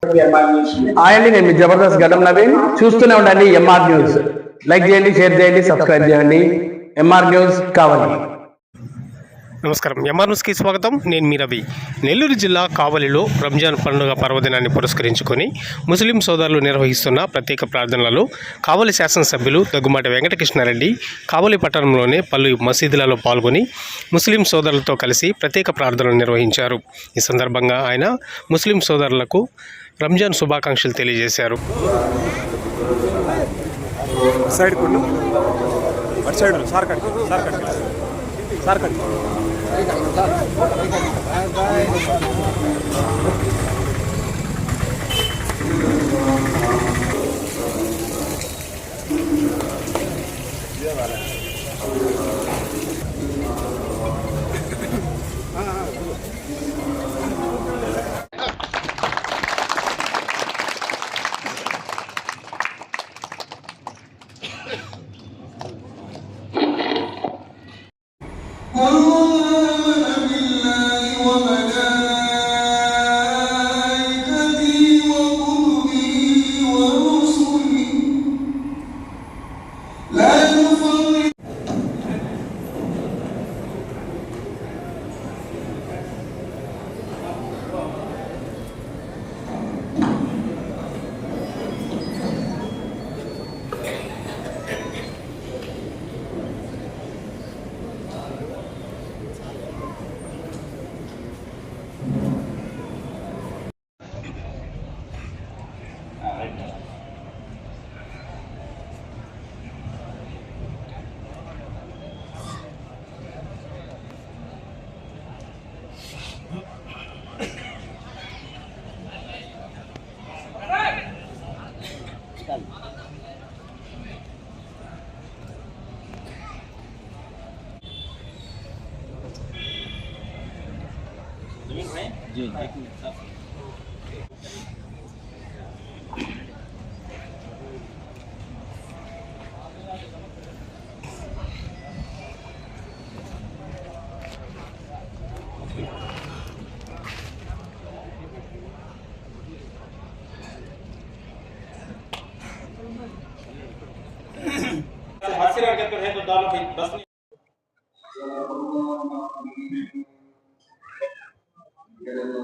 Hi అండి, నేను మీ జబర్దస్త్ గడ్డం నవీన్. చూస్తూనే ఉండండి ఎంఆర్ న్యూస్. లైక్ చేయండి, షేర్ చేయండి, సబ్స్క్రైబ్ చేయండి. ఎంఆర్ న్యూస్ కావాలి. నమస్కారం. ఎంఆర్ న్యూస్కి స్వాగతం. నేను మీ రవి. నెల్లూరు జిల్లా కావలిలో రంజాన్ పండుగ పర్వదినాన్ని పురస్కరించుకొని ముస్లిం సోదరులు నిర్వహిస్తున్న ప్రత్యేక ప్రార్థనలలో కావలి శాసనసభ్యులు దగ్గుమాటి వెంకటకృష్ణారెడ్డి కావలి పట్టణంలోని పలు మసీదులలో పాల్గొని ముస్లిం సోదరులతో కలిసి ప్రత్యేక ప్రార్థనలు నిర్వహించారు. ఈ సందర్భంగా ఆయన ముస్లిం సోదరులకు రంజాన్ శుభాకాంక్షలు తెలియజేశారు.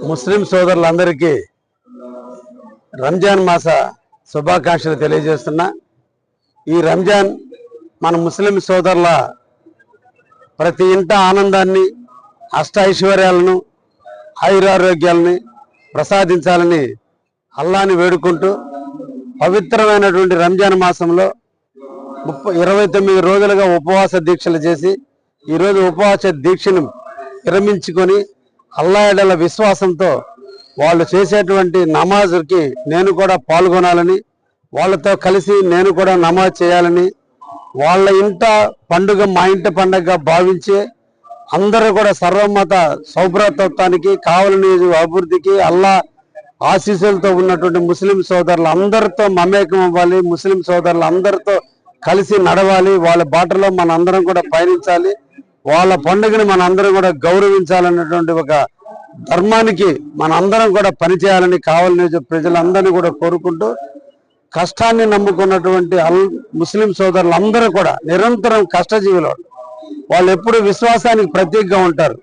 ముస్లిం సోదరులందరికీ రంజాన్ మాస శుభాకాంక్షలు తెలియజేస్తున్నా. ఈ రంజాన్ మన ముస్లిం సోదరుల ప్రతి ఇంట ఆనందాన్ని, అష్టైశ్వర్యాలను, ఆయురారోగ్యాలని ప్రసాదించాలని అల్లాని వేడుకుంటూ పవిత్రమైనటువంటి రంజాన్ మాసంలో 29 రోజులుగా ఉపవాస దీక్షలు చేసి ఈరోజు ఉపవాస దీక్షను విరమించుకొని అల్లా ఎడల విశ్వాసంతో వాళ్ళు చేసేటువంటి నమాజ్కి నేను కూడా పాల్గొనాలని, వాళ్ళతో కలిసి నేను కూడా నమాజ్ చేయాలని, వాళ్ళ ఇంట పండుగ మా ఇంటి పండుగగా భావించి అందరూ కూడా సర్వమత సౌభ్రతత్వానికి, కావలి అభివృద్ధికి అల్లా ఆశీస్సులతో ఉన్నటువంటి ముస్లిం సోదరులు అందరితో మమేకం అవ్వాలి, ముస్లిం సోదరులు అందరితో కలిసి నడవాలి, వాళ్ళ బాటలో మన అందరం కూడా పయనించాలి, వాళ్ళ పండుగని మన అందరం కూడా గౌరవించాలన్నటువంటి ఒక ధర్మానికి మన అందరం కూడా పనిచేయాలని కావలి ప్రజలందరినీ కూడా కోరుకుంటూ, కష్టాన్ని నమ్ముకున్నటువంటి ముస్లిం సోదరులందరూ కూడా నిరంతరం కష్టజీవులు. వాళ్ళు ఎప్పుడు విశ్వాసానికి ప్రతీకగా ఉంటారు,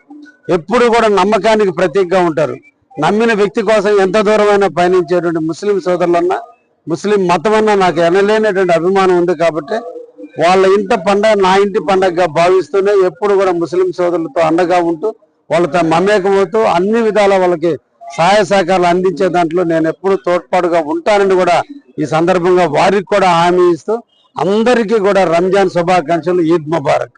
ఎప్పుడు కూడా నమ్మకానికి ప్రతీకగా ఉంటారు. నమ్మిన వ్యక్తి కోసం ఎంత దూరమైనా పయనించేటువంటి ముస్లిం సోదరులన్నా, ముస్లిం మతం అన్నా నాకు ఎనలేనటువంటి అభిమానం ఉంది. కాబట్టి వాళ్ళ ఇంటి పండగ నా ఇంటి పండగగా భావిస్తూనే ఎప్పుడు కూడా ముస్లిం సోదరులతో అండగా ఉంటూ వాళ్ళతో మమేకమవుతూ అన్ని విధాల వాళ్ళకి సహాయ సహకారాలు అందించే దాంట్లో నేను ఎప్పుడు తోడ్పాటుగా ఉంటానని కూడా ఈ సందర్భంగా వారికి కూడా హామీ ఇస్తూ అందరికీ కూడా రంజాన్ శుభాకాంక్షలు. ఈద్ ముబారక్.